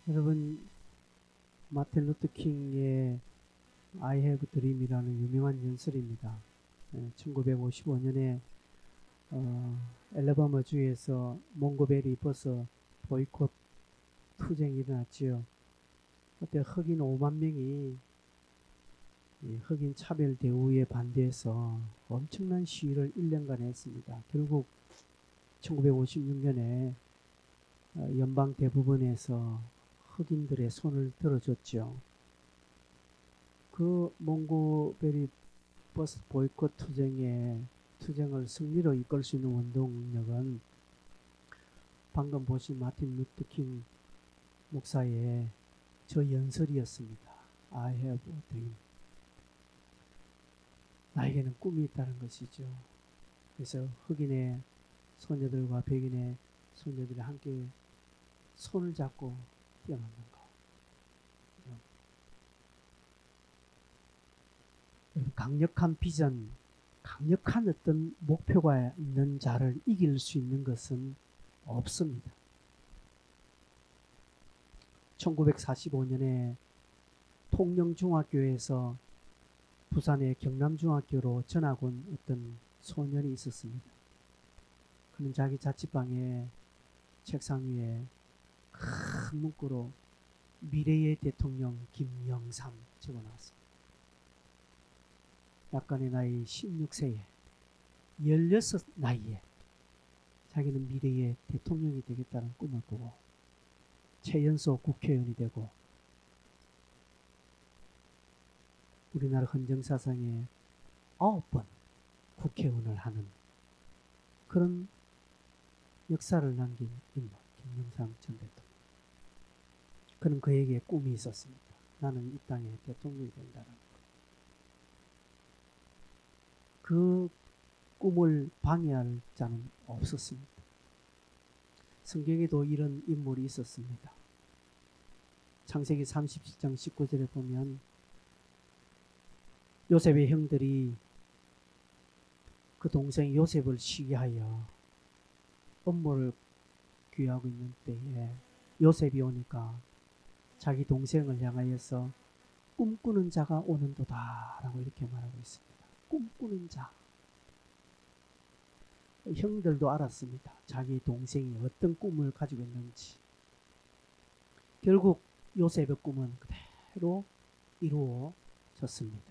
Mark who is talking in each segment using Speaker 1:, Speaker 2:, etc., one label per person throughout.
Speaker 1: 여러분, 마틴 루터 킹의 I have dream이라는 유명한 연설입니다. 1955년에 엘라바마 주에서 몽고베리 버스 보이콧 투쟁이 일어났지요. 그때 흑인 5만 명이 흑인 차별 대우에 반대해서 엄청난 시위를 1년간 했습니다. 결국 1956년에 연방 대법원에서 흑인들의 손을 들어줬죠. 그 몽고베리 버스 보이콧 투쟁을 승리로 이끌 수 있는 원동력은 방금 보신 마틴 루터 킹 목사의 저 연설이었습니다. I have a dream. 나에게는 꿈이 있다는 것이죠. 그래서 흑인의 소녀들과 백인의 소녀들이 함께 손을 잡고 뛰어넘는 것. 강력한 비전, 강력한 어떤 목표가 있는 자를 이길 수 있는 것은 없습니다. 1945년에 통영중학교에서 부산의 경남중학교로 전학 온 어떤 소년이 있었습니다. 그는 자기 자취방에 책상 위에 큰 문구로 미래의 대통령 김영삼 적어놨습니다. 약간의 나이 16세에 16 나이에 자기는 미래의 대통령이 되겠다는 꿈을 꾸고 최연소 국회의원이 되고 우리나라 헌정사상에 9번 국회의원을 하는 그런 역사를 남긴 인물 김영삼 전 대통령. 그는 그에게 꿈이 있었습니다. 나는 이 땅의 대통령이 된다는 것. 그 꿈을 방해할 자는 없었습니다. 성경에도 이런 인물이 있었습니다. 창세기 37장 19절에 보면 요셉의 형들이 그 동생 요셉을 시기하여 업무를 귀하고 있는 때에 요셉이 오니까 자기 동생을 향하여서 꿈꾸는 자가 오는도다 라고 이렇게 말하고 있습니다. 꿈꾸는 자. 형들도 알았습니다. 자기 동생이 어떤 꿈을 가지고 있는지. 결국 요셉의 꿈은 그대로 이루어졌습니다.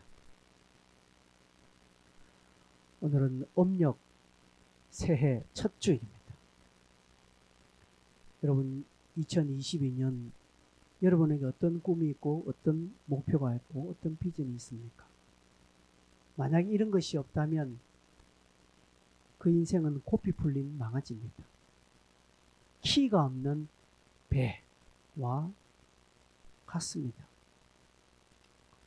Speaker 1: 오늘은 음력 새해 첫 주일입니다. 여러분 2022년 여러분에게 어떤 꿈이 있고 어떤 목표가 있고 어떤 비전이 있습니까? 만약 이런 것이 없다면 그 인생은 고삐 풀린 망아지입니다. 키가 없는 배와 같습니다.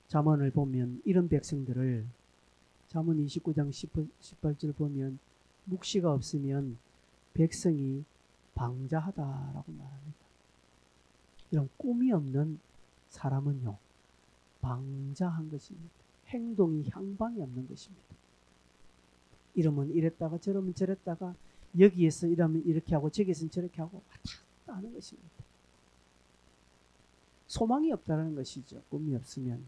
Speaker 1: 잠언을 보면 이런 백성들을 잠언 29장 18절 보면 묵시가 없으면 백성이 방자하다라고 말합니다. 이런 꿈이 없는 사람은요 방자한 것입니다. 행동이 향방이 없는 것입니다. 이러면 이랬다가 저러면 저랬다가 여기에서 이러면 이렇게 하고 저기에서는 저렇게 하고 왔다 갔다 하는 것입니다. 소망이 없다는 것이죠. 꿈이 없으면.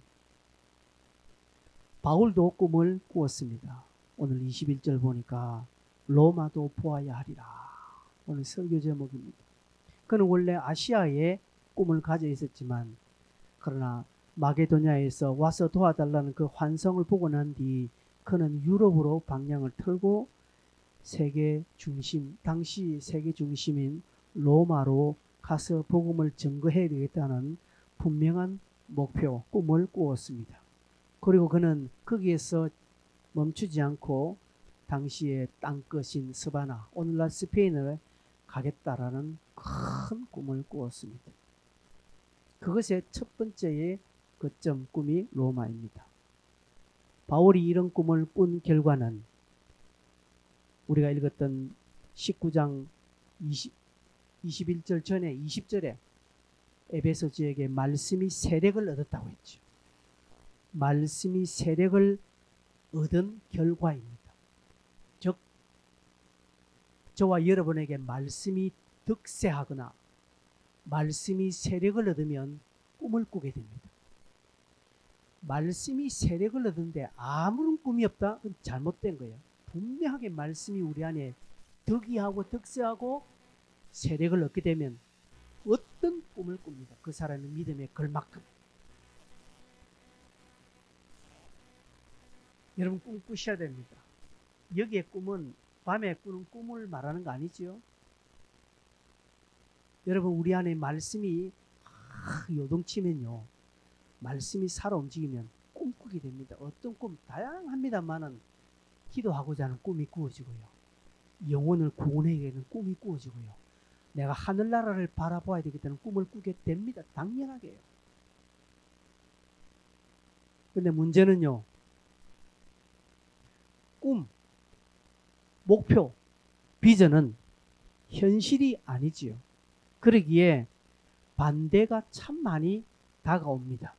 Speaker 1: 바울도 꿈을 꾸었습니다. 오늘 21절 보니까 로마도 보아야 하리라. 오늘 설교 제목입니다. 그는 원래 아시아에 꿈을 가져 있었지만 그러나 마게도냐에서 와서 도와달라는 그 환성을 보고 난 뒤 그는 유럽으로 방향을 틀고 세계 중심, 당시 세계 중심인 로마로 가서 복음을 증거해야 되겠다는 분명한 목표, 꿈을 꾸었습니다. 그리고 그는 거기에서 멈추지 않고 당시의 땅끝인 스바나, 오늘날 스페인을 가겠다라는 큰 꿈을 꾸었습니다. 그것의 첫 번째의 거점 꿈이 로마입니다. 바울이 이런 꿈을 꾼 결과는 우리가 읽었던 19장 21절 전에 20절에 에베소 지역에 말씀이 세력을 얻었다고 했죠. 말씀이 세력을 얻은 결과입니다. 즉 저와 여러분에게 말씀이 득세하거나 말씀이 세력을 얻으면 꿈을 꾸게 됩니다. 말씀이 세력을 얻는데 아무런 꿈이 없다? 그건 잘못된 거예요. 분명하게 말씀이 우리 안에 득이하고 득세하고 세력을 얻게 되면 어떤 꿈을 꿉니다. 그 사람의 믿음에 걸만큼. 여러분 꿈 꾸셔야 됩니다. 여기에 꿈은 밤에 꾸는 꿈을 말하는 거 아니지요? 여러분 우리 안에 말씀이 요동치면요. 말씀이 살아 움직이면 꿈꾸게 됩니다. 어떤 꿈 다양합니다만은 기도하고자 하는 꿈이 꾸어지고요. 영혼을 구원해야 하는 꿈이 꾸어지고요. 내가 하늘나라를 바라봐야 되겠다는 꿈을 꾸게 됩니다. 당연하게요. 근데 문제는요. 꿈, 목표, 비전은 현실이 아니지요. 그러기에 반대가 참 많이 다가옵니다.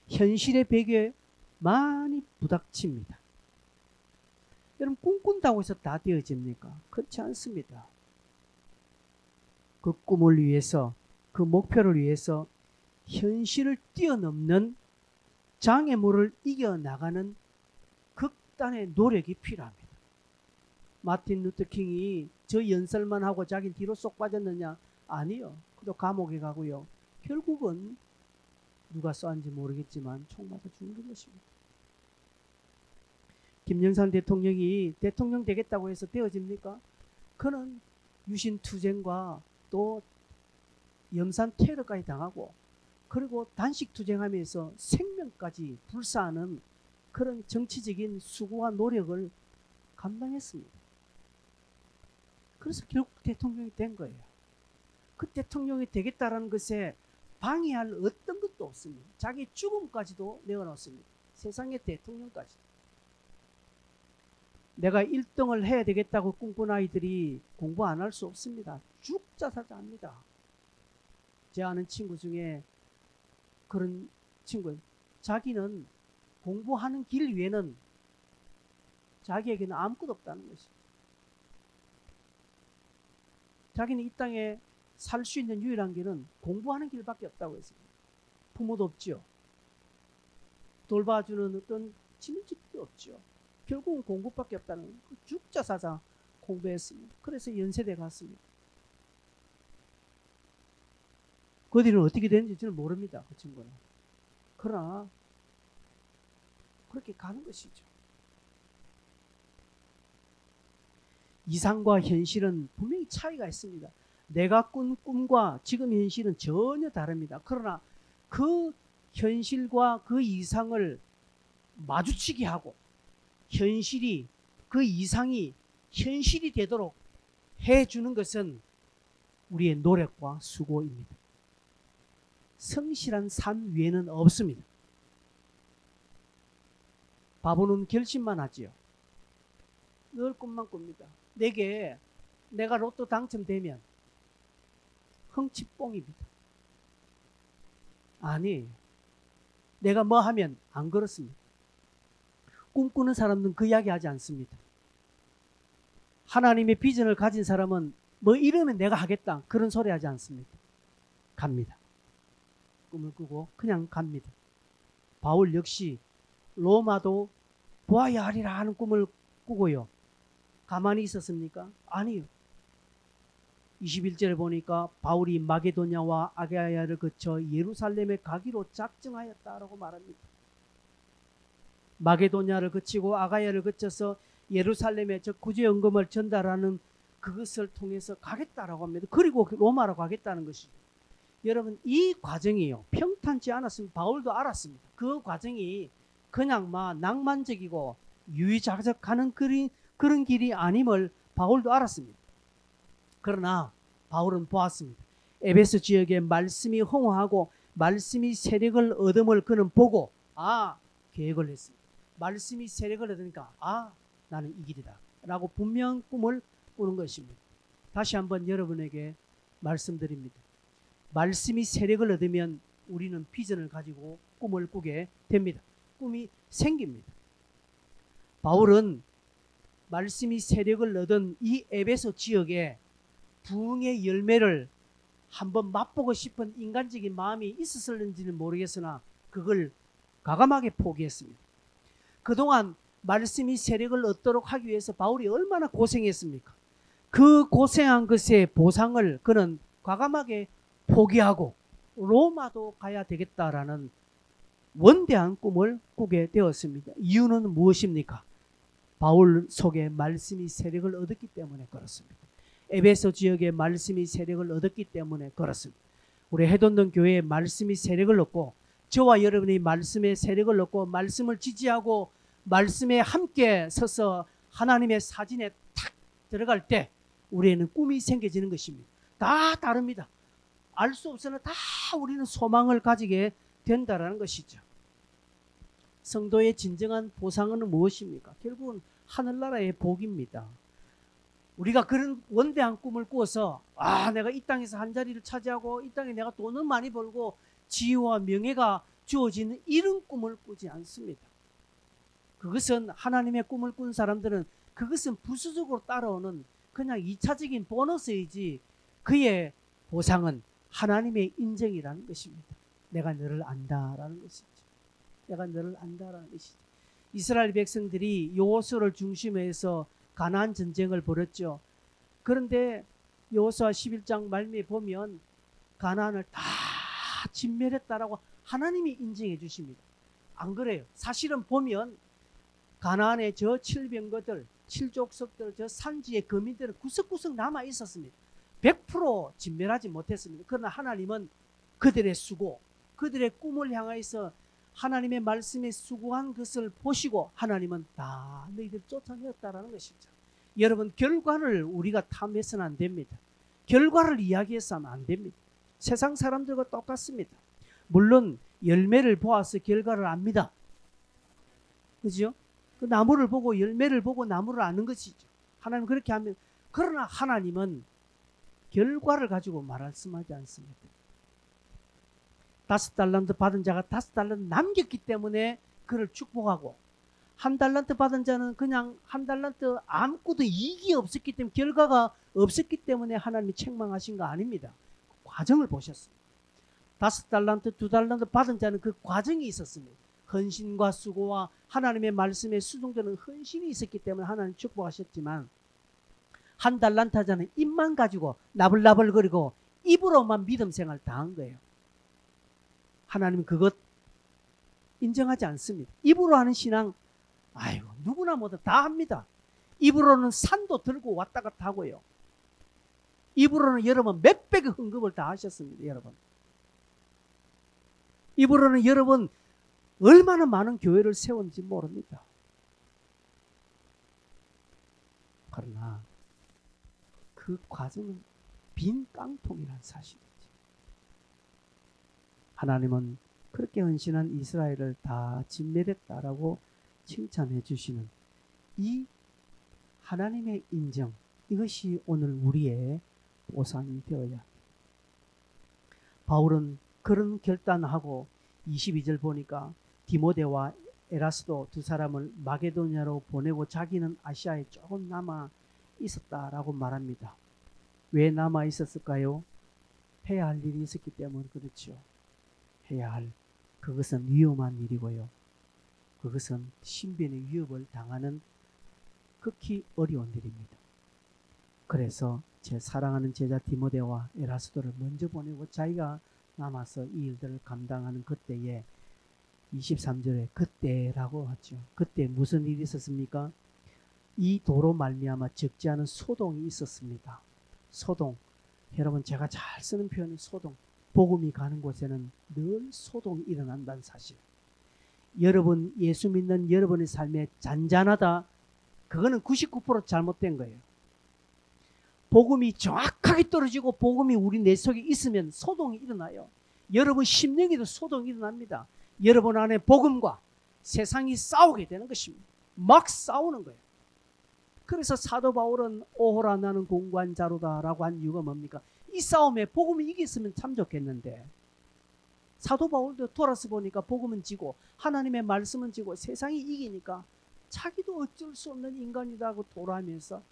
Speaker 1: 현실의 벽에 많이 부닥칩니다. 여러분 꿈꾼다고 해서 다 되어집니까? 그렇지 않습니다. 그 꿈을 위해서, 그 목표를 위해서 현실을 뛰어넘는 장애물을 이겨나가는 극단의 노력이 필요합니다. 마틴 루터 킹이 저 연설만 하고 자기는 뒤로 쏙 빠졌느냐? 아니요. 그도 감옥에 가고요. 결국은 누가 쏘았는지 모르겠지만 총 맞아 죽는 것입니다. 김영삼 대통령이 대통령 되겠다고 해서 되어집니까? 그는 유신투쟁과 또 염산 테러까지 당하고 그리고 단식투쟁하면서 생명까지 불사하는 그런 정치적인 수고와 노력을 감당했습니다. 그래서 결국 대통령이 된 거예요. 그 대통령이 되겠다라는 것에 방해할 어떤 것도 없습니다. 자기 죽음까지도 내어놓습니다. 세상의 대통령까지. 내가 1등을 해야 되겠다고 꿈꾼 아이들이 공부 안 할 수 없습니다. 죽자사자합니다. 제 아는 친구 중에 그런 친구예요. 자기는 공부하는 길 외에는 자기에게는 아무것도 없다는 것이죠. 자기는 이 땅에 살 수 있는 유일한 길은 공부하는 길밖에 없다고 했습니다. 부모도 없죠. 돌봐주는 어떤 친인집도 없죠. 결국은 공부밖에 없다는 죽자사자 공부했습니다. 그래서 연세대 갔습니다. 그 뒤는 어떻게 되는지 저는 모릅니다. 그 친구는. 그러나 그렇게 가는 것이죠. 이상과 현실은 분명히 차이가 있습니다. 내가 꾼 꿈과 지금 현실은 전혀 다릅니다. 그러나 그 현실과 그 이상을 마주치게 하고 현실이 그 이상이 현실이 되도록 해주는 것은 우리의 노력과 수고입니다. 성실한 삶 외에는 없습니다. 바보는 결심만 하지요. 늘 꿈만 꿉니다. 내가 로또 당첨되면 흥치뽕입니다. 아니, 내가 뭐 하면 안 그렇습니다. 꿈꾸는 사람들은 그 이야기 하지 않습니다. 하나님의 비전을 가진 사람은 뭐 이러면 내가 하겠다 그런 소리 하지 않습니다. 갑니다. 꿈을 꾸고 그냥 갑니다. 바울 역시 로마도 보아야 하리라 하는 꿈을 꾸고요. 가만히 있었습니까? 아니요. 21절에 보니까 바울이 마게도냐와 아가야를 거쳐 예루살렘에 가기로 작정하였다라고 말합니다. 마게도냐를 거치고 아가야를 거쳐서 예루살렘에 저 구제연금을 전달하는 그것을 통해서 가겠다라고 합니다. 그리고 로마로 가겠다는 것이죠. 여러분 이 과정이요. 평탄치 않았으면 바울도 알았습니다. 그 과정이 그냥 막 낭만적이고 유의자적하는 그런 길이 아님을 바울도 알았습니다. 그러나 바울은 보았습니다. 에베소 지역에 말씀이 흥황하고 말씀이 세력을 얻음을 그는 보고 계획을 했습니다. 말씀이 세력을 얻으니까 나는 이 길이다 라고 분명 꿈을 꾸는 것입니다. 다시 한번 여러분에게 말씀드립니다. 말씀이 세력을 얻으면 우리는 비전을 가지고 꿈을 꾸게 됩니다. 꿈이 생깁니다. 바울은 말씀이 세력을 얻은 이 에베소 지역에 부흥의 열매를 한번 맛보고 싶은 인간적인 마음이 있었을는지는 모르겠으나 그걸 과감하게 포기했습니다. 그동안 말씀이 세력을 얻도록 하기 위해서 바울이 얼마나 고생했습니까? 그 고생한 것의 보상을 그는 과감하게 포기하고 로마도 가야 되겠다라는 원대한 꿈을 꾸게 되었습니다. 이유는 무엇입니까? 바울 속에 말씀이 세력을 얻었기 때문에 그렇습니다. 에베소 지역에 말씀이 세력을 얻었기 때문에 그렇습니다. 우리 해돈동 교회에 말씀이 세력을 얻고 저와 여러분이 말씀의 세력을 얻고 말씀을 지지하고 말씀에 함께 서서 하나님의 사진에 탁 들어갈 때 우리에는 꿈이 생겨지는 것입니다. 다 다릅니다. 알 수 없으나 다 우리는 소망을 가지게 된다는 것이죠. 성도의 진정한 보상은 무엇입니까? 결국은 하늘나라의 복입니다. 우리가 그런 원대한 꿈을 꾸어서 내가 이 땅에서 한 자리를 차지하고 이 땅에 내가 돈을 많이 벌고 지위와 명예가 주어지는 이런 꿈을 꾸지 않습니다. 그것은 하나님의 꿈을 꾼 사람들은 그것은 부수적으로 따라오는 그냥 2차적인 보너스이지 그의 보상은 하나님의 인정이라는 것입니다. 내가 너를 안다라는 것이죠. 내가 너를 안다라는 것이죠. 이스라엘 백성들이 여호수아를 중심으로 해서 가나안 전쟁을 벌였죠. 그런데 여호수아 11장 말미에 보면 가나안을 다 진멸했다라고 하나님이 인정해 주십니다. 안 그래요? 사실은 보면 가나안의 저 칠병거들, 칠족속들, 저 산지의 거민들은 구석구석 남아 있었습니다. 100% 진멸하지 못했습니다. 그러나 하나님은 그들의 수고, 그들의 꿈을 향하여서 하나님의 말씀에 수고한 것을 보시고 하나님은 다 너희들 쫓아내었다라는 것이죠. 여러분, 결과를 우리가 탐해서는 안 됩니다. 결과를 이야기해서는 안 됩니다. 세상 사람들과 똑같습니다. 물론 열매를 보아서 결과를 압니다. 그죠? 그 나무를 보고 열매를 보고 나무를 아는 것이죠. 하나님 그렇게 하면, 그러나 하나님은 결과를 가지고 말씀하지 않습니다. 5달란트 받은 자가 5달란트 남겼기 때문에 그를 축복하고, 1달란트 받은 자는 그냥 1달란트 아무것도 이익이 없었기 때문에, 결과가 없었기 때문에 하나님이 책망하신 거 아닙니다. 과정을 보셨습니다. 5달란트, 2달란트 받은 자는 그 과정이 있었습니다. 헌신과 수고와 하나님의 말씀에 수동되는 헌신이 있었기 때문에 하나님 축복하셨지만, 1달란트 자는 입만 가지고 나불나불거리고 입으로만 믿음 생활 다 한 거예요. 하나님은 그것 인정하지 않습니다. 입으로 하는 신앙, 아이고 누구나 뭐다 다 합니다. 입으로는 산도 들고 왔다 갔다 하고요. 입으로는 여러분 몇백의 헌금을 다 하셨습니다. 여러분 입으로는 여러분 얼마나 많은 교회를 세웠는지 모릅니다. 그러나 그 과정은 빈 깡통이라는 사실이죠. 하나님은 그렇게 헌신한 이스라엘을 다 진멸했다라고 칭찬해 주시는 이 하나님의 인정, 이것이 오늘 우리의 보상이 되어야 합니다. 바울은 그런 결단하고 22절 보니까 디모데와 에라스도 두 사람을 마게도냐로 보내고 자기는 아시아에 조금 남아 있었다라고 말합니다. 왜 남아 있었을까요? 해야 할 일이 있었기 때문에 그렇죠. 해야 할, 그것은 위험한 일이고요. 그것은 신변의 위협을 당하는 극히 어려운 일입니다. 그래서 제 사랑하는 제자 디모데와 에라스도를 먼저 보내고 자기가 남아서 이 일들을 감당하는 그때에 23절에 그때라고 하죠. 그때 무슨 일이 있었습니까? 이 도로 말미암아 적지 않은 소동이 있었습니다. 소동, 여러분 제가 잘 쓰는 표현은 소동. 복음이 가는 곳에는 늘 소동이 일어난다는 사실. 여러분 예수 믿는 여러분의 삶에 잔잔하다, 그거는 99% 잘못된 거예요. 복음이 정확하게 떨어지고 복음이 우리 내 속에 있으면 소동이 일어나요. 여러분 심령에도 소동이 일어납니다. 여러분 안에 복음과 세상이 싸우게 되는 것입니다. 막 싸우는 거예요. 그래서 사도 바울은 오호라 나는 공고한 자로다라고 한 이유가 뭡니까? 이 싸움에 복음이 이겼으면 참 좋겠는데, 사도 바울도 돌아서 보니까 복음은 지고 하나님의 말씀은 지고 세상이 이기니까 자기도 어쩔 수 없는 인간이다 하고 돌아하면서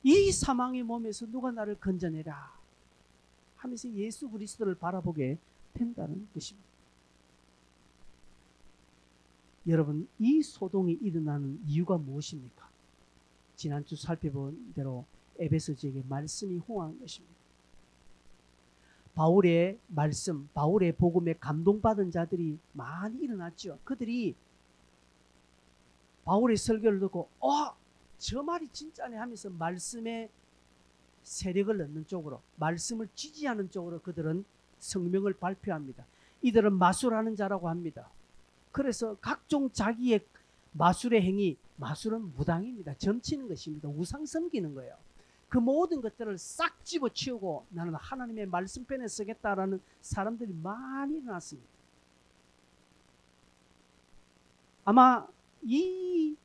Speaker 1: 이 사망의 몸에서 누가 나를 건져내라. 하면서 예수 그리스도를 바라보게 된다는 것입니다. 여러분, 이 소동이 일어나는 이유가 무엇입니까? 지난주 살펴본 대로 에베소 지역에 말씀이 홍한 것입니다. 바울의 말씀, 바울의 복음에 감동받은 자들이 많이 일어났죠. 그들이 바울의 설교를 듣고 저 말이 진짜네 하면서 말씀에 세력을 넣는 쪽으로, 말씀을 지지하는 쪽으로 그들은 성명을 발표합니다. 이들은 마술하는 자라고 합니다. 그래서 각종 자기의 마술의 행위, 마술은 무당입니다. 점치는 것입니다. 우상 섬기는 거예요. 그 모든 것들을 싹 집어치우고 나는 하나님의 말씀편에 서겠다라는 사람들이 많이 일어났습니다. 아마 이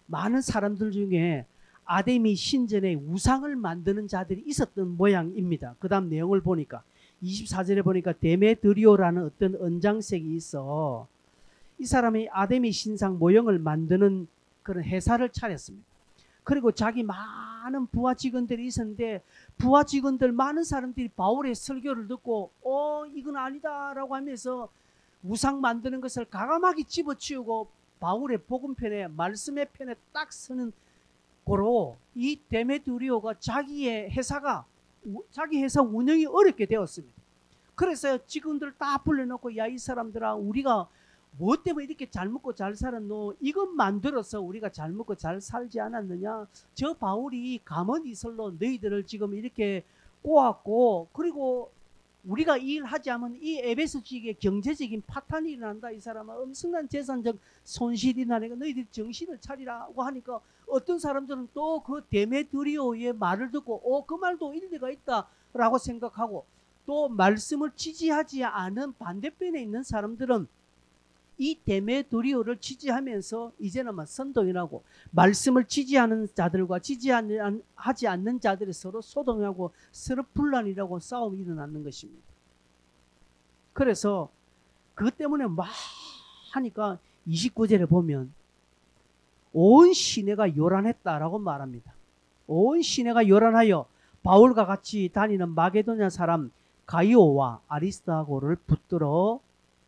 Speaker 1: 많은 사람들 중에 아데미 신전에 우상을 만드는 자들이 있었던 모양입니다. 그 다음 내용을 보니까 24절에 보니까 데메드리오라는 어떤 은장색이 있어 이 사람이 아데미 신상 모형을 만드는 그런 회사를 차렸습니다. 그리고 자기 많은 부하 직원들이 있었는데 부하 직원들 많은 사람들이 바울의 설교를 듣고 이건 아니다라고 하면서 우상 만드는 것을 과감하게 집어치우고 바울의 복음편에 말씀의 편에 딱 서는 고로 이 데메드리오가 자기 회사 운영이 어렵게 되었습니다. 그래서 직원들 다 불러놓고 야 이 사람들아 우리가 뭐 때문에 이렇게 잘 먹고 잘 살았노? 이것 만들어서 우리가 잘 먹고 잘 살지 않았느냐? 저 바울이 가문이설로 너희들을 지금 이렇게 꼬았고 그리고 우리가 이 일 하지 않으면 이 에베소 지역에 경제적인 파탄이 일어난다. 이 사람은 엄청난 재산적 손실이 나니까 너희들 정신을 차리라고 하니까 어떤 사람들은 또 그 데메드리오의 말을 듣고 그 말도 일리가 있다라고 생각하고 또 말씀을 지지하지 않은 반대편에 있는 사람들은 이 데메드리오를 지지하면서 이제는 막 선동이라고 말씀을 지지하는 자들과 지지하지 않는 자들이 서로 소동하고 서로 분란이라고 싸움이 일어나는 것입니다. 그래서 그것 때문에 막 하니까 29절에 보면 온 시내가 요란했다라고 말합니다. 온 시내가 요란하여 바울과 같이 다니는 마게도냐 사람 가이오와 아리스다고를 붙들어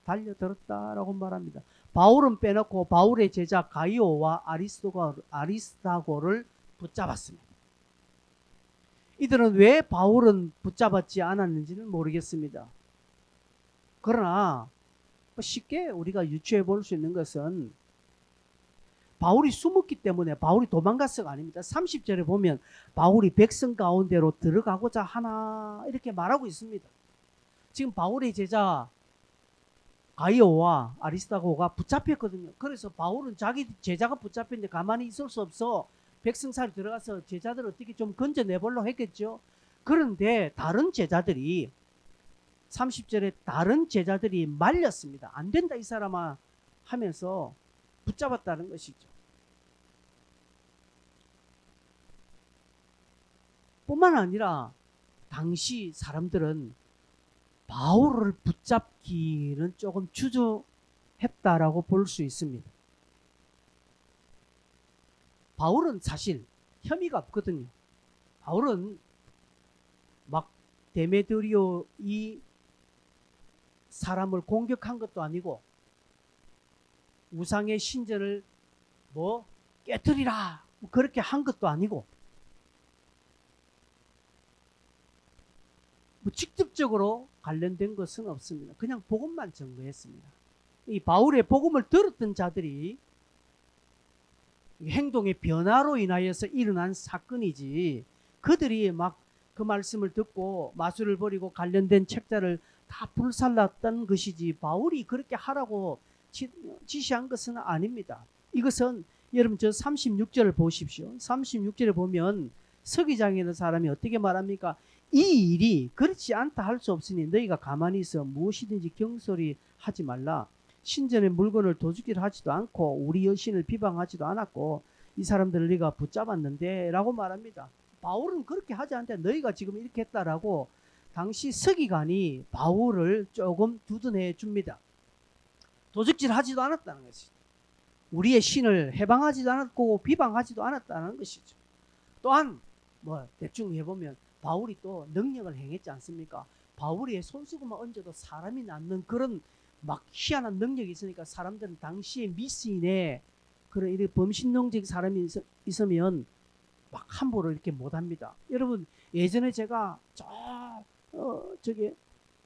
Speaker 1: 달려들었다라고 말합니다. 바울은 빼놓고 바울의 제자 가이오와 아리스다고를 붙잡았습니다. 이들은 왜 바울은 붙잡았지 않았는지는 모르겠습니다. 그러나 쉽게 우리가 유추해 볼 수 있는 것은 바울이 숨었기 때문에 바울이 도망갔어가 아닙니다. 30절에 보면 바울이 백성 가운데로 들어가고자 하나 이렇게 말하고 있습니다. 지금 바울의 제자 가이오와 아리스다고가 붙잡혔거든요. 그래서 바울은 자기 제자가 붙잡혔는데 가만히 있을 수 없어 백성 사이로 들어가서 제자들을 어떻게 좀 건져내보려고 했겠죠. 그런데 다른 제자들이 30절에 다른 제자들이 말렸습니다. 안 된다 이 사람아 하면서 붙잡았다는 것이죠. 뿐만 아니라 당시 사람들은 바울을 붙잡기는 조금 주저했다라고 볼 수 있습니다. 바울은 사실 혐의가 없거든요. 바울은 막 데메드리오 이 사람을 공격한 것도 아니고 우상의 신전을 깨뜨리라 그렇게 한 것도 아니고 직접적으로 관련된 것은 없습니다. 그냥 복음만 전거했습니다. 이 바울의 복음을 들었던 자들이 행동의 변화로 인하여서 일어난 사건이지 그들이 막 그 말씀을 듣고 마술을 버리고 관련된 책자를 다 불살랐던 것이지 바울이 그렇게 하라고 지시한 것은 아닙니다. 이것은 여러분 저 36절을 보십시오. 36절에 보면 서기장이라는 사람이 어떻게 말합니까? 이 일이 그렇지 않다 할 수 없으니 너희가 가만히 있어 무엇이든지 경솔히 하지 말라. 신전의 물건을 도둑질 하지도 않고 우리 여신을 비방하지도 않았고 이 사람들을 네가 붙잡았는데 라고 말합니다. 바울은 그렇게 하지 않는데 너희가 지금 이렇게 했다라고 당시 서기관이 바울을 조금 두둔해 줍니다. 도둑질 하지도 않았다는 것이죠. 우리의 신을 해방하지도 않았고 비방하지도 않았다는 것이죠. 또한 대충 해보면 바울이 또 능력을 행했지 않습니까? 바울이 손수건만 얹어도 사람이 낫는 그런 막 희한한 능력이 있으니까 사람들은 당시에 미스인의 그런 이렇게 범신능적 사람이 있으면 막 함부로 이렇게 못합니다. 여러분 예전에 제가 저기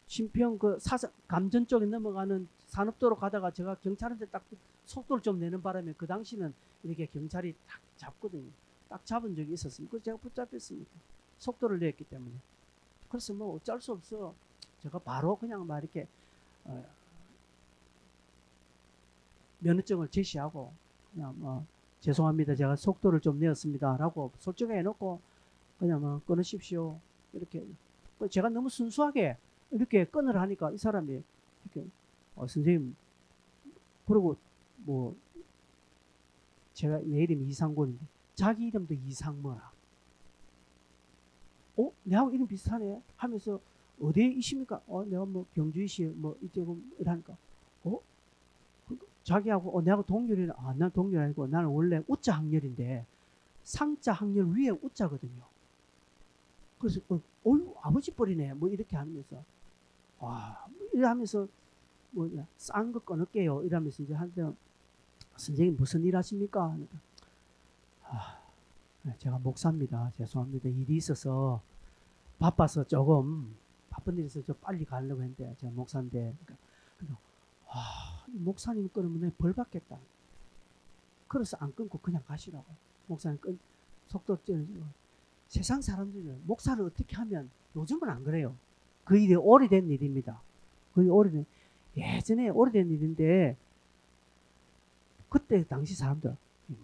Speaker 1: 신평 그 감전 쪽에 넘어가는 산업도로 가다가 제가 경찰한테 딱 속도를 좀 내는 바람에 그 당시는 이렇게 경찰이 딱 잡거든요. 딱 잡은 적이 있었습니다. 그래서 제가 붙잡혔습니다. 속도를 냈기 때문에. 그래서 뭐 어쩔 수 없어. 제가 바로 그냥 막 이렇게 면허증을 제시하고 그냥 뭐 죄송합니다. 제가 속도를 좀 내었습니다. 라고 솔직하게 해놓고 그냥 뭐 끊으십시오. 이렇게 제가 너무 순수하게 이렇게 끊으라 하니까 이 사람이 이렇게 선생님 그리고 뭐 제가 내 이름이 이상곤인데 자기 이름도 이상모라. 내하고 이름 비슷하네 하면서 어디이십니까? 내가 뭐 경주이시 뭐 이쪽은 이러니까 자기하고 내하고 동률이라. 난 동률 아니고 나는 원래 우자 학렬인데 상자 학렬 위에 우자거든요. 그래서 아버지 뻘이네 뭐 이렇게 하면서 이러면서 뭐 싼 거 끊을게요 이러면서 이제 한테 선생님 무슨 일 하십니까? 제가 목사입니다. 죄송합니다. 일이 있어서 바빠서 조금 바쁜 일이 있어서 빨리 가려고 했는데 제가 목사인데 목사님 끊으면 벌 받겠다. 그래서 안 끊고 그냥 가시라고. 목사님 속도 세상 사람들은 목사를 어떻게 하면 요즘은 안 그래요. 그 일이 오래된 일입니다. 예전에 오래된 일인데 그때 당시 사람들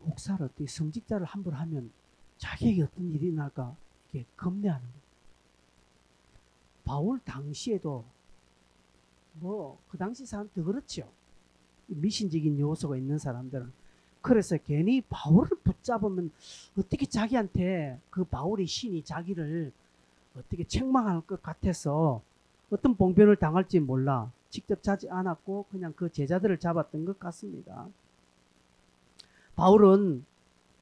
Speaker 1: 목사를 어떻게 성직자를 함부로 하면 자기에게 어떤 일이 날까 이렇게 겁내하는 거예요. 바울 당시에도 뭐 그 당시 사람들 그렇죠. 미신적인 요소가 있는 사람들은 그래서 괜히 바울을 붙잡으면 어떻게 자기한테 그 바울의 신이 자기를 어떻게 책망할 것 같아서 어떤 봉변을 당할지 몰라 직접 자지 않았고 그냥 그 제자들을 잡았던 것 같습니다. 바울은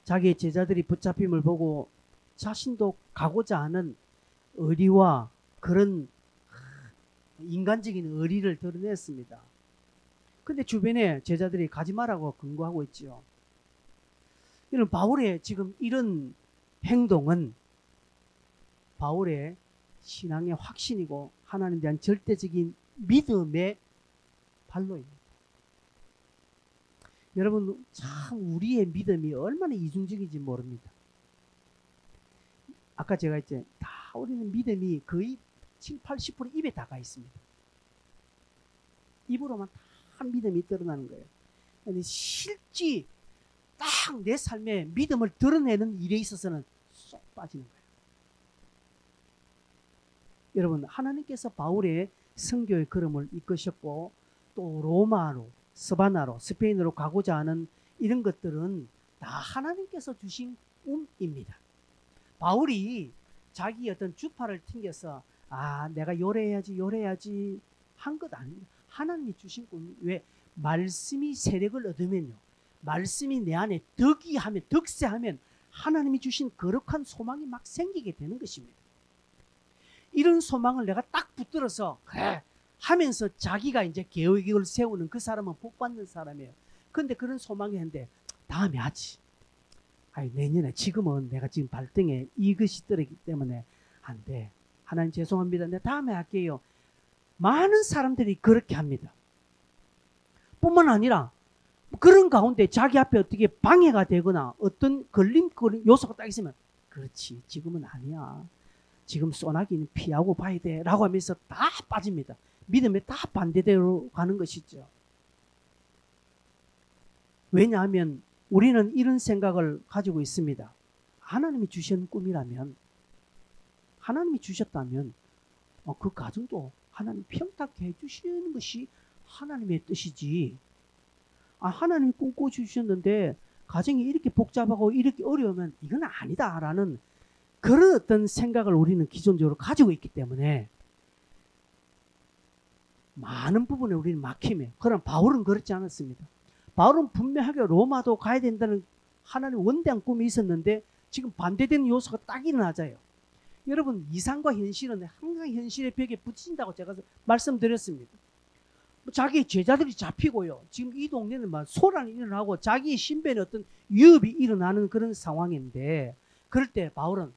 Speaker 1: 자기의 제자들이 붙잡힘을 보고 자신도 가고자 하는 의리와 그런 인간적인 의리를 드러냈습니다. 근데 주변에 제자들이 가지 말라고 권고하고 있지요. 이런 바울의 지금 이런 행동은 바울의 신앙의 확신이고 하나님에 대한 절대적인 믿음의 발로입니다. 여러분 참 우리의 믿음이 얼마나 이중적인지 모릅니다. 아까 제가 이제 다 우리는 믿음이 거의 7, 80% 입에 다가 있습니다. 입으로만 다 믿음이 드러나는 거예요. 근데 실제 딱 내 삶에 믿음을 드러내는 일에 있어서는 쏙 빠지는 거예요. 여러분 하나님께서 바울의 선교의 걸음을 이끄셨고 또 로마로 스바나로 스페인으로 가고자 하는 이런 것들은 다 하나님께서 주신 꿈입니다. 바울이 자기 어떤 주파를 튕겨서 내가 요래야지 한 것 아닙니다. 하나님이 주신 꿈. 왜? 말씀이 세력을 얻으면요. 말씀이 내 안에 덕이하면 덕세하면 하나님이 주신 거룩한 소망이 막 생기게 되는 것입니다. 이런 소망을 내가 딱 붙들어서 그래 하면서 자기가 이제 계획을 세우는 그 사람은 복 받는 사람이에요. 근데 그런 소망이 있는데 다음에 하지. 내년에 지금은 내가 지금 발등에 이것이 떨어지기 때문에 안 돼. 하나님 죄송합니다. 내가 다음에 할게요. 많은 사람들이 그렇게 합니다. 뿐만 아니라 그런 가운데 자기 앞에 어떻게 방해가 되거나 어떤 걸림돌 요소가 딱 있으면 그렇지 지금은 아니야. 지금 소나기는 피하고 봐야 돼 라고 하면서 다 빠집니다. 믿음에 다 반대대로 가는 것이죠. 왜냐하면 우리는 이런 생각을 가지고 있습니다. 하나님이 주신 꿈이라면 하나님이 주셨다면 그 가정도 하나님 평탁해 해주시는 것이 하나님의 뜻이지. 하나님이 꿈꿔주셨는데 가정이 이렇게 복잡하고 이렇게 어려우면 이건 아니다라는 그런 어떤 생각을 우리는 기존적으로 가지고 있기 때문에 많은 부분에 우리는 막힘해요. 그러나 바울은 그렇지 않았습니다. 바울은 분명하게 로마도 가야 된다는 하나님 원대한 꿈이 있었는데 지금 반대되는 요소가 딱 일어나자요. 여러분, 이상과 현실은 항상 현실의 벽에 부딪힌다고 제가 말씀드렸습니다. 자기 제자들이 잡히고요. 지금 이 동네는 막 소란이 일어나고 자기 신변에 어떤 위협이 일어나는 그런 상황인데, 그럴 때 바울은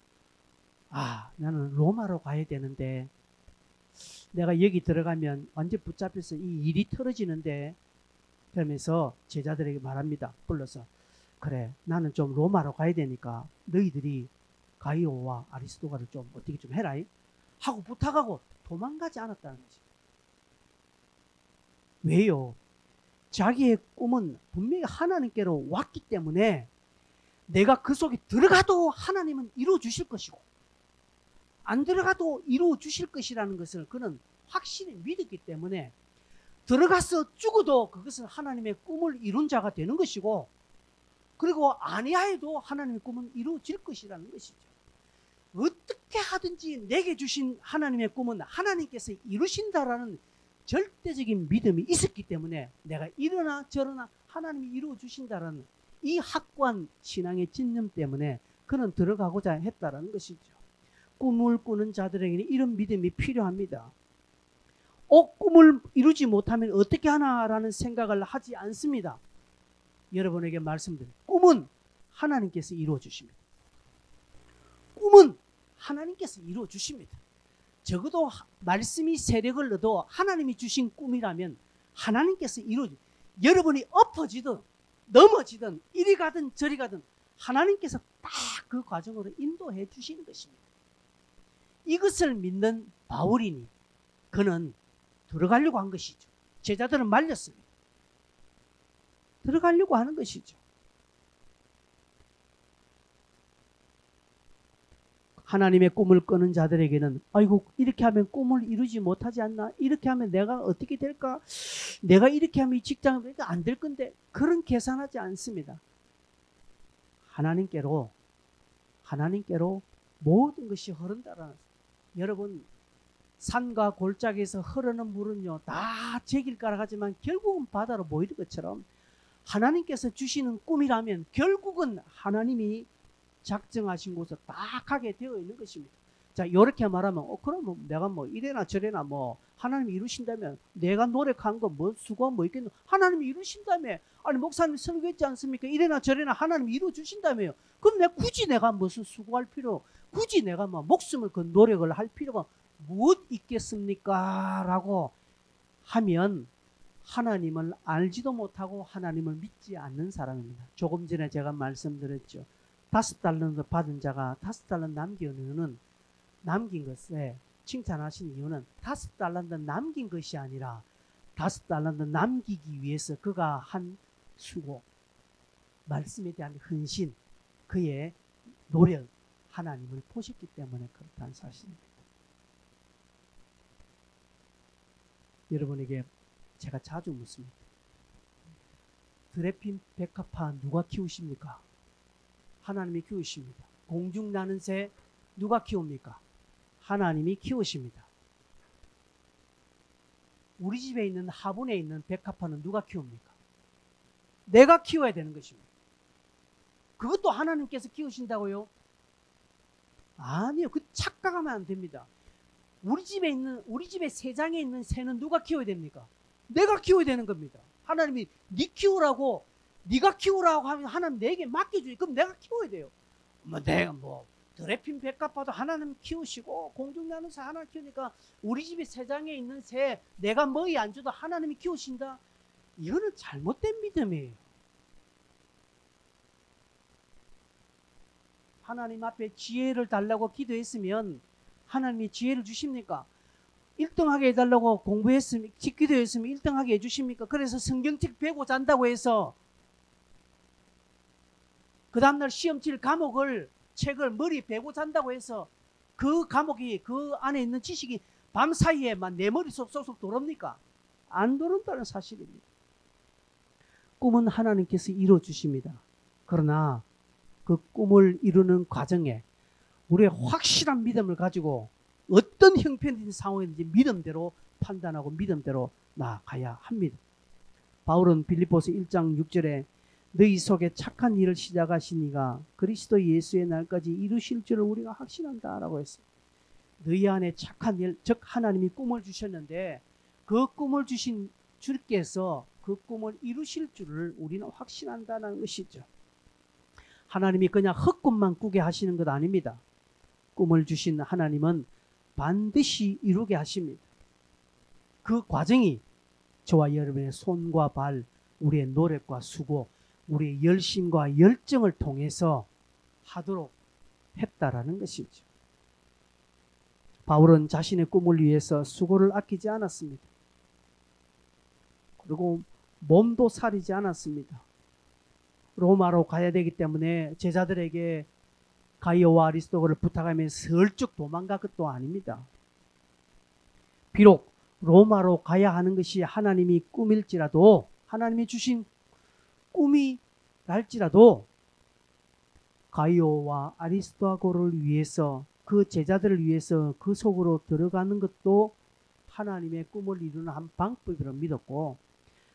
Speaker 1: 나는 로마로 가야 되는데 내가 여기 들어가면 완전 붙잡혀서 이 일이 틀어지는데, 그러면서 제자들에게 말합니다. 불러서 그래, 나는 좀 로마로 가야 되니까 너희들이 가이오와 아리스도가를 좀 어떻게 좀 해라 하고 부탁하고 도망가지 않았다는 거지. 왜요? 자기의 꿈은 분명히 하나님께로 왔기 때문에 내가 그 속에 들어가도 하나님은 이루어 주실 것이고 안 들어가도 이루어 주실 것이라는 것을 그는 확실히 믿었기 때문에 들어가서 죽어도 그것은 하나님의 꿈을 이룬 자가 되는 것이고, 그리고 아니하여도 하나님의 꿈은 이루어질 것이라는 것이죠. 어떻게 하든지 내게 주신 하나님의 꿈은 하나님께서 이루신다라는 절대적인 믿음이 있었기 때문에 내가 이러나 저러나 하나님이 이루어 주신다라는 이 확고한 신앙의 집념 때문에 그는 들어가고자 했다라는 것이죠. 꿈을 꾸는 자들에게는 이런 믿음이 필요합니다. 꿈을 이루지 못하면 어떻게 하나라는 생각을 하지 않습니다. 여러분에게 말씀드립니다. 꿈은 하나님께서 이루어 주십니다. 꿈은 하나님께서 이루어 주십니다. 적어도 말씀이 세력을 얻어 하나님이 주신 꿈이라면 하나님께서 이루어 주십니다. 여러분이 엎어지든 넘어지든 이리 가든 저리 가든 하나님께서 딱 그 과정으로 인도해 주시는 것입니다. 이것을 믿는 바울이니 그는 들어가려고 한 것이죠. 제자들은 말렸습니다. 들어가려고 하는 것이죠. 하나님의 꿈을 꾸는 자들에게는 아이고 이렇게 하면 꿈을 이루지 못하지 않나? 이렇게 하면 내가 어떻게 될까? 내가 이렇게 하면 이 직장은 안 될 건데, 그런 계산하지 않습니다. 하나님께로 모든 것이 흐른다라는, 여러분 산과 골짜기에서 흐르는 물은요 다 제길 따라가지만 결국은 바다로 모이는 것처럼 하나님께서 주시는 꿈이라면 결국은 하나님이 작정하신 곳에 딱 하게 되어 있는 것입니다. 자, 이렇게 말하면 그러면 내가 뭐 이래나 저래나 뭐 하나님이 이루신다면 내가 노력한 거 뭐 수고한 뭐 있겠노? 하나님이 이루신다며. 아니 목사님 설교했지 않습니까? 이래나 저래나 하나님이 이루어 주신다며요. 그럼 굳이 내가 무슨 수고할 필요, 굳이 내가 뭐 목숨을 건 노력을 할 필요가 무엇 있겠습니까? 라고 하면 하나님을 알지도 못하고 하나님을 믿지 않는 사람입니다. 조금 전에 제가 말씀드렸죠. 5달란트 받은 자가 5달란트 남긴 이유는, 남긴 것에 칭찬하신 이유는 5달란트 남긴 것이 아니라 5달란트 남기기 위해서 그가 한 수고, 말씀에 대한 헌신, 그의 노력, 하나님을 보셨기 때문에 그렇다는 사실입니다. 여러분에게 제가 자주 묻습니다. 드레핀 백합화 누가 키우십니까? 하나님이 키우십니다. 공중 나는 새 누가 키웁니까? 하나님이 키우십니다. 우리 집에 있는 화분에 있는 백합화는 누가 키웁니까? 내가 키워야 되는 것입니다. 그것도 하나님께서 키우신다고요? 아니요. 그 착각하면 안 됩니다. 우리 집에 새장에 있는 새는 누가 키워야 됩니까? 내가 키워야 되는 겁니다. 하나님이 네 키우라고, 네가 키우라고 하면 하나님 내게 맡겨주지. 그럼 내가 키워야 돼요. 내가 드레핀 백합화도 하나님 키우시고 공중 나는 새 하나님 키우니까 우리 집에 새장에 있는 새 내가 먹이 안 줘도 하나님이 키우신다? 이거는 잘못된 믿음이에요. 하나님 앞에 지혜를 달라고 기도했으면 하나님이 지혜를 주십니까? 1등하게 해달라고 공부했으면, 기도했으면 1등하게 해주십니까? 그래서 성경책 배고 잔다고 해서 그 다음날 시험 칠 과목을, 책을 머리 베고 잔다고 해서 그 과목이, 그 안에 있는 지식이 밤 사이에만 내 머릿속 쏙쏙 돌아옵니까? 안 돌아온다는 사실입니다. 꿈은 하나님께서 이루어 주십니다. 그러나 그 꿈을 이루는 과정에 우리의 확실한 믿음을 가지고 어떤 형편이든 상황이든지 믿음대로 판단하고 믿음대로 나아가야 합니다. 바울은 빌립보서 1장 6절에 너희 속에 착한 일을 시작하신 이가 그리스도 예수의 날까지 이루실 줄을 우리가 확신한다 라고 했어요. 너희 안에 착한 일, 즉 하나님이 꿈을 주셨는데 그 꿈을 주신 주께서 그 꿈을 이루실 줄을 우리는 확신한다는 것이죠. 하나님이 그냥 헛꿈만 꾸게 하시는 것 아닙니다. 꿈을 주신 하나님은 반드시 이루게 하십니다. 그 과정이 저와 여러분의 손과 발, 우리의 노력과 수고, 우리의 열심과 열정을 통해서 하도록 했다라는 것이죠. 바울은 자신의 꿈을 위해서 수고를 아끼지 않았습니다. 그리고 몸도 사리지 않았습니다. 로마로 가야 되기 때문에 제자들에게 가이오와 아리스토거를 부탁하며 슬쩍 도망간 것도 아닙니다. 비록 로마로 가야 하는 것이 하나님이 꿈일지라도, 하나님이 주신 꿈이 날지라도 가이오와 아리스토고를 위해서, 그 제자들을 위해서 그 속으로 들어가는 것도 하나님의 꿈을 이루는 한 방법이라고 믿었고,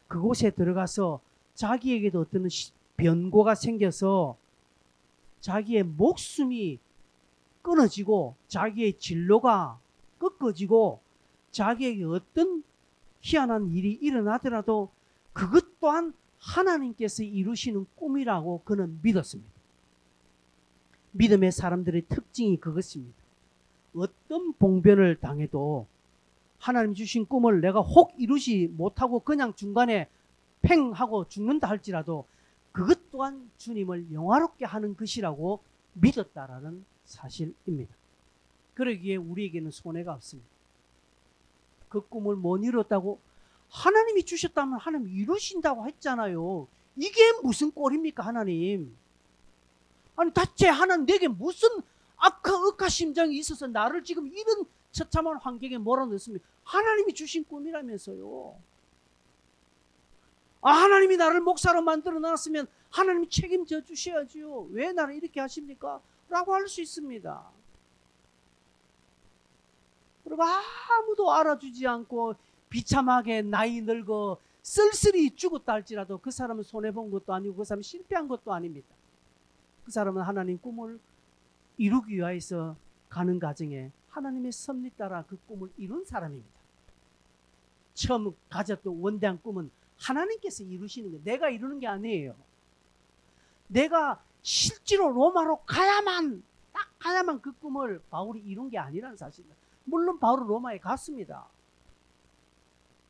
Speaker 1: 그곳에 들어가서 자기에게도 어떤 변고가 생겨서 자기의 목숨이 끊어지고 자기의 진로가 꺾어지고 자기에게 어떤 희한한 일이 일어나더라도 그것 또한 하나님께서 이루시는 꿈이라고 그는 믿었습니다. 믿음의 사람들의 특징이 그것입니다. 어떤 봉변을 당해도 하나님 주신 꿈을 내가 혹 이루지 못하고 그냥 중간에 팽 하고 죽는다 할지라도 그것 또한 주님을 영화롭게 하는 것이라고 믿었다라는 사실입니다. 그러기에 우리에게는 손해가 없습니다. 그 꿈을 못 이뤘다고, 하나님이 주셨다면 하나님 이루신다고 했잖아요. 이게 무슨 꼴입니까, 하나님? 아니 대체 하나님 내게 무슨 악한 심정이 있어서 나를 지금 이런 처참한 환경에 몰아넣습니까? 하나님이 주신 꿈이라면서요. 하나님이 나를 목사로 만들어 놨으면 하나님이 책임져 주셔야지요. 왜 나를 이렇게 하십니까? 라고 할 수 있습니다. 그리고 아무도 알아주지 않고 비참하게 나이 늙어 쓸쓸히 죽었다 할지라도 그 사람은 손해본 것도 아니고 그 사람은 실패한 것도 아닙니다. 그 사람은 하나님 꿈을 이루기 위해서 가는 과정에 하나님의 섭리 따라 그 꿈을 이룬 사람입니다. 처음 가졌던 원대한 꿈은 하나님께서 이루시는 거예요. 내가 이루는 게 아니에요. 내가 실제로 로마로 가야만, 딱 가야만 그 꿈을 바울이 이룬 게 아니라는 사실입니다. 물론 바울은 로마에 갔습니다.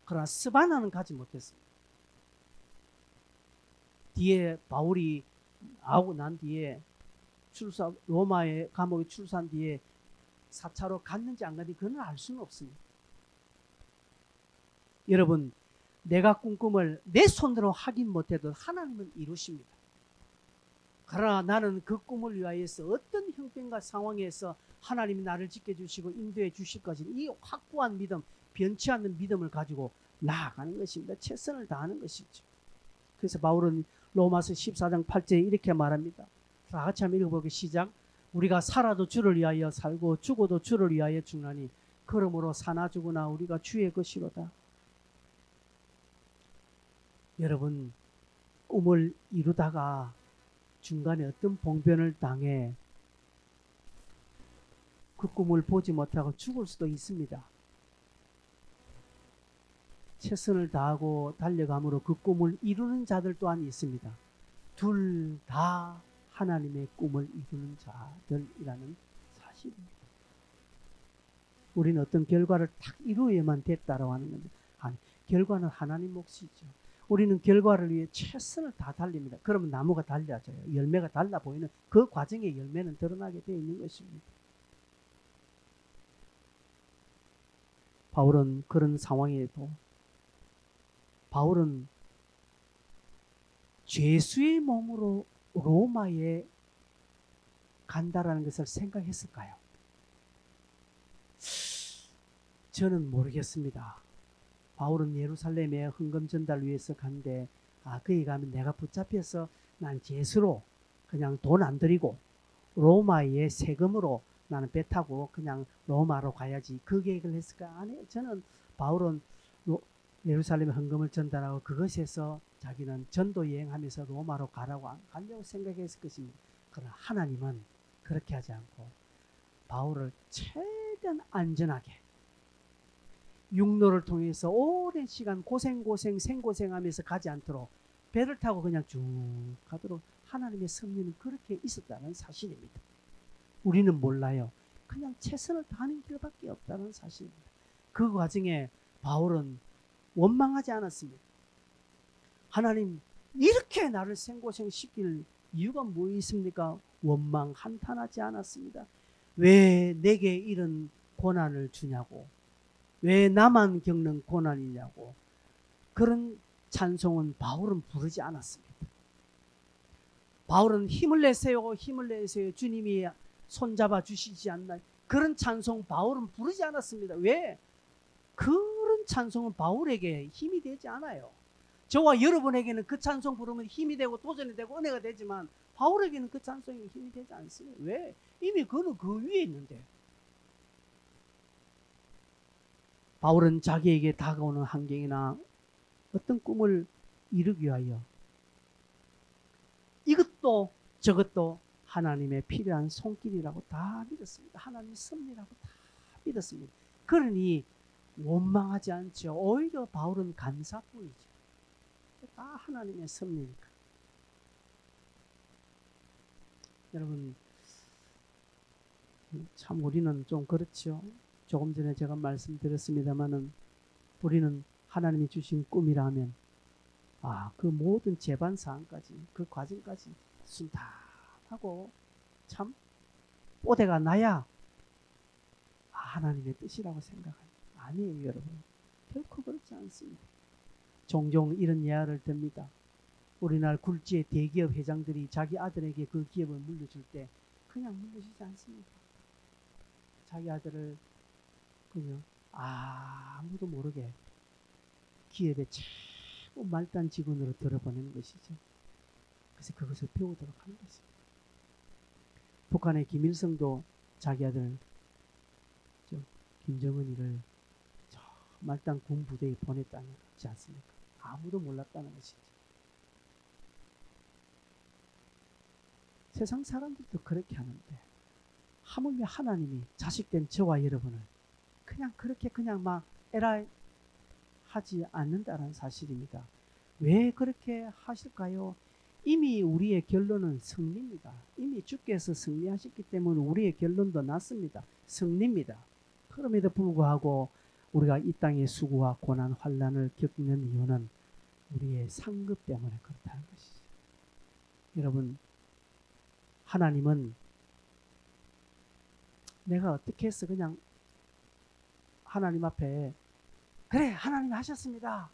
Speaker 1: 그러나 스바나는 가지 못했습니다. 뒤에 바울이 나오고 난 뒤에 로마의 감옥에 출소한 뒤에 4차로 갔는지 안 갔는지 그건 알 수는 없습니다. 여러분, 내가 꾼 꿈을 내 손으로 하긴 못해도 하나님은 이루십니다. 그러나 나는 그 꿈을 위하여서 어떤 형편과 상황에서 하나님이 나를 지켜주시고 인도해 주실 것인 이 확고한 믿음, 변치 않는 믿음을 가지고 나아가는 것입니다. 최선을 다하는 것이죠. 그래서 바울은 로마서 14장 8절에 이렇게 말합니다. 다 같이 한번 읽어보기 시작. 우리가 살아도 주를 위하여 살고 죽어도 주를 위하여 죽나니 그러므로 사나 죽으나 우리가 주의 것이로다. 여러분, 꿈을 이루다가 중간에 어떤 봉변을 당해 그 꿈을 보지 못하고 죽을 수도 있습니다. 최선을 다하고 달려감으로 그 꿈을 이루는 자들 또한 있습니다. 둘 다 하나님의 꿈을 이루는 자들이라는 사실입니다. 우리는 어떤 결과를 딱 이루어야만 됐다라고 하는 건데, 아니, 결과는 하나님 몫이죠. 우리는 결과를 위해 최선을 다 달립니다. 그러면 나무가 달라져요. 열매가 달라 보이는 그 과정에 열매는 드러나게 되어 있는 것입니다. 바울은 그런 상황에도 바울은 죄수의 몸으로 로마에 간다라는 것을 생각했을까요? 저는 모르겠습니다. 바울은 예루살렘에 헌금 전달 위해서 간데 거기 가면 내가 붙잡혀서 난 죄수로 그냥 돈 안 들이고 로마의 세금으로 나는 배 타고 그냥 로마로 가야지 그 계획을 했을까? 아니에요. 저는 바울은 예루살렘에 헌금을 전달하고 그것에서 자기는 전도 여행하면서 로마로 가려고 생각했을 것입니다. 그러나 하나님은 그렇게 하지 않고 바울을 최대한 안전하게 육로를 통해서 오랜 시간 생고생하면서 가지 않도록 배를 타고 그냥 쭉 가도록 하나님의 섭리는 그렇게 있었다는 사실입니다. 우리는 몰라요. 그냥 최선을 다하는 길밖에 없다는 사실입니다. 그 과정에 바울은 원망하지 않았습니다. 하나님, 이렇게 나를 생고생시킬 이유가 뭐 있습니까? 원망 한탄하지 않았습니다. 왜 내게 이런 고난을 주냐고, 왜 나만 겪는 고난이냐고, 그런 찬송은 바울은 부르지 않았습니다. 바울은 힘을 내세요 주님이 손잡아 주시지 않나, 그런 찬송 바울은 부르지 않았습니다. 왜? 그런 찬송은 바울에게 힘이 되지 않아요. 저와 여러분에게는 그 찬송 부르면 힘이 되고 도전이 되고 은혜가 되지만 바울에게는 그 찬송이 힘이 되지 않습니다. 왜? 이미 그는 그 위에 있는데. 바울은 자기에게 다가오는 환경이나 어떤 꿈을 이루기 위하여 이것도 저것도 하나님의 필요한 손길이라고 다 믿었습니다. 하나님의 섭리라고 다 믿었습니다. 그러니 원망하지 않죠. 오히려 바울은 감사뿐이죠. 다 하나님의 섭리니까. 여러분, 참 우리는 좀 그렇죠. 조금 전에 제가 말씀드렸습니다마는 우리는 하나님이 주신 꿈이라 하면 그 모든 재반 사항까지, 그 과정까지 순탄하고 참 뽀대가 나야 하나님의 뜻이라고 생각합니다. 아니에요, 여러분. 결코 그렇지 않습니다. 종종 이런 예화를 듭니다. 우리나라 굴지의 대기업 회장들이 자기 아들에게 그 기업을 물려줄 때 그냥 물려주지 않습니다. 자기 아들을 그냥 아무도 모르게 기업의 최고 말단 직원으로 들어보내는 것이죠. 그래서 그것을 배우도록 하는 것입니다. 북한의 김일성도 자기 아들 김정은이를 저 말단 군부대에 보냈다는 거지 않습니까? 아무도 몰랐다는 것이죠. 세상 사람들도 그렇게 하는데 하물며 하나님이 자식된 저와 여러분을 그냥 그렇게 그냥 막 에라 하지 않는다는 사실입니다. 왜 그렇게 하실까요? 이미 우리의 결론은 승리입니다. 이미 주께서 승리하셨기 때문에 우리의 결론도 났습니다. 승리입니다. 그럼에도 불구하고 우리가 이 땅의 수고와 고난, 환난을 겪는 이유는 우리의 상급 때문에 그렇다는 것이죠. 여러분, 하나님은 내가 어떻게 해서 그냥 하나님 앞에 그래 하나님이 하셨습니다.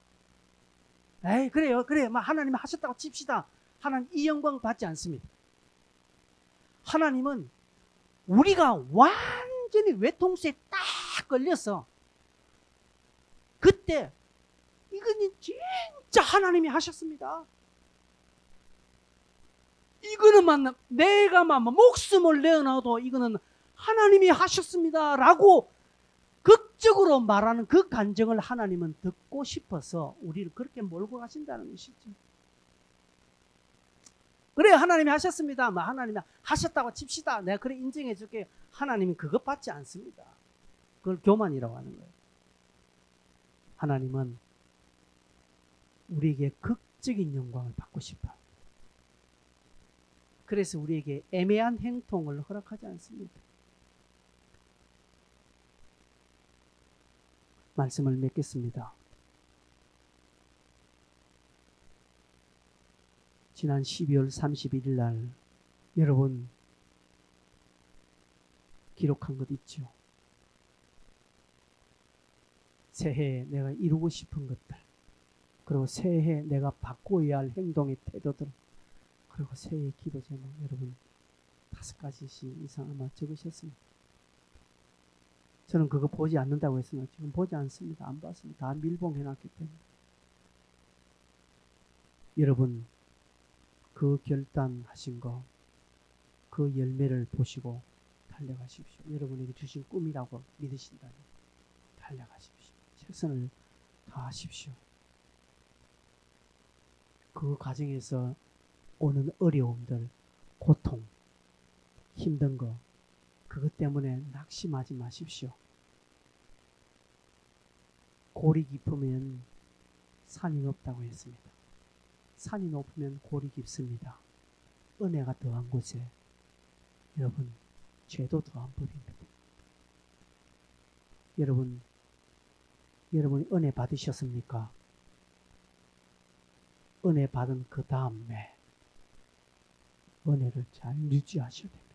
Speaker 1: 에이 그래요 막 하나님이 하셨다고 칩시다. 하나님 이 영광 받지 않습니다. 하나님은 우리가 완전히 외통수에 딱 걸려서 그때 이거는 진짜 하나님이 하셨습니다. 이거는 내가 목숨을 내어놔도 이거는 하나님이 하셨습니다 라고 극적으로 말하는 그 간증을 하나님은 듣고 싶어서 우리를 그렇게 몰고 가신다는 것이죠. 그래 하나님이 하셨습니다. 하나님이 하셨다고 칩시다. 내가 그래 인정해 줄게. 하나님이 그것 받지 않습니다. 그걸 교만이라고 하는 거예요. 하나님은 우리에게 극적인 영광을 받고 싶어요. 그래서 우리에게 애매한 행동을 허락하지 않습니다. 말씀을 맺겠습니다. 지난 12월 31일 날 여러분 기록한 것 있죠. 새해에 내가 이루고 싶은 것들, 그리고 새해에 내가 바꿔야 할 행동의 태도들, 그리고 새해 기도 제목 여러분 5가지씩 이상 아마 적으셨습니다. 저는 그거 보지 않는다고 했으나 지금 보지 않습니다. 안 봤습니다. 다 밀봉해놨기 때문에. 여러분 그 결단하신 거, 그 열매를 보시고 달려가십시오. 여러분에게 주신 꿈이라고 믿으신다면 달려가십시오. 최선을 다하십시오. 그 과정에서 오는 어려움들, 고통, 힘든 거 그것 때문에 낙심하지 마십시오. 골이 깊으면 산이 높다고 했습니다. 산이 높으면 골이 깊습니다. 은혜가 더한 곳에 여러분 죄도 더한 법입니다. 여러분이 은혜 받으셨습니까? 은혜 받은 그 다음에 은혜를 잘 유지하셔야 됩니다.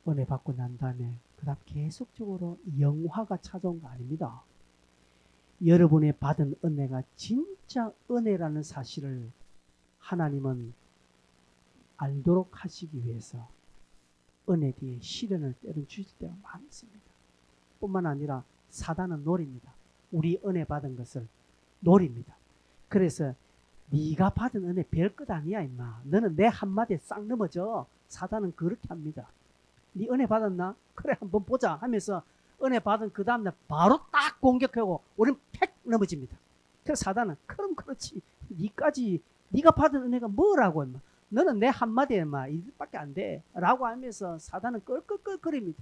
Speaker 1: 은혜 받고 난 다음에 그 다음 계속적으로 영화가 찾아온 거 아닙니다. 여러분의 받은 은혜가 진짜 은혜라는 사실을 하나님은 알도록 하시기 위해서 은혜 뒤에 시련을 때론 주실 때가 많습니다. 뿐만 아니라 사단은 노립니다. 우리 은혜 받은 것을 노립니다. 그래서 네가 받은 은혜 별것 아니야 임마. 너는 내 한마디에 싹 넘어져. 사단은 그렇게 합니다. 네 은혜 받았나? 그래 한번 보자 하면서 은혜 받은 그 다음날 바로 딱 공격하고 우리는 팩 넘어집니다. 그래서 사단은 그럼 그렇지. 네가 받은 은혜가 뭐라고 임마. 너는 내 한마디에 임마 이밖에 안 돼 라고 하면서 사단은 끌끌끌거립니다.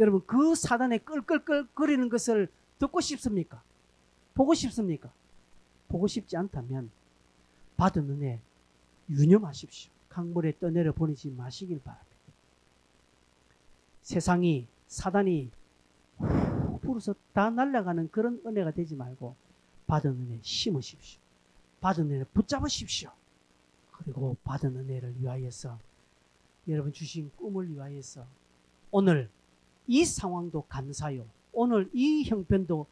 Speaker 1: 여러분 그 사단의 끌끌끌거리는 것을 듣고 싶습니까? 보고 싶습니까? 보고 싶지 않다면 받은 은혜 유념하십시오. 강물에 떠내려 보내지 마시길 바랍니다. 세상이 사단이 후 불어서 다 날아가는 그런 은혜가 되지 말고 받은 은혜 심으십시오. 받은 은혜를 붙잡으십시오. 그리고 받은 은혜를 위하여서 여러분 주신 꿈을 위하여서 오늘 이 상황도 감사요. 오늘 이 형편도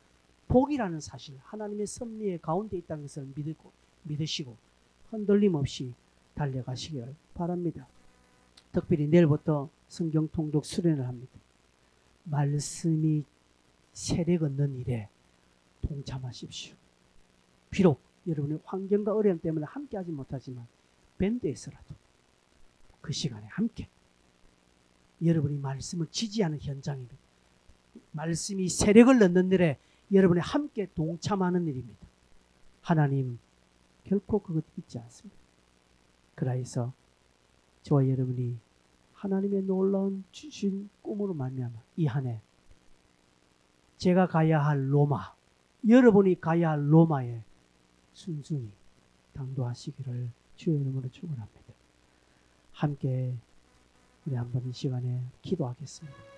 Speaker 1: 복이라는 사실 하나님의 섭리의 가운데 있다는 것을 믿으시고 흔들림 없이 달려가시기를 바랍니다. 특별히 내일부터 성경 통독 수련을 합니다. 말씀이 세력 얻는 일에 동참하십시오. 비록 여러분의 환경과 어려움 때문에 함께하지 못하지만 밴드에서라도 그 시간에 함께 여러분이 말씀을 지지하는 현장입니다. 말씀이 세력을 넣는 일에 여러분이 함께 동참하는 일입니다. 하나님 결코 그것 잊지 않습니다. 그래서 저와 여러분이 하나님의 놀라운 주신 꿈으로 말미암아 이 한 해 제가 가야 할 로마, 여러분이 가야 할 로마에 순순히 당도하시기를 주의 이름으로 축원합니다. 함께 우리 한번 이 시간에 기도하겠습니다.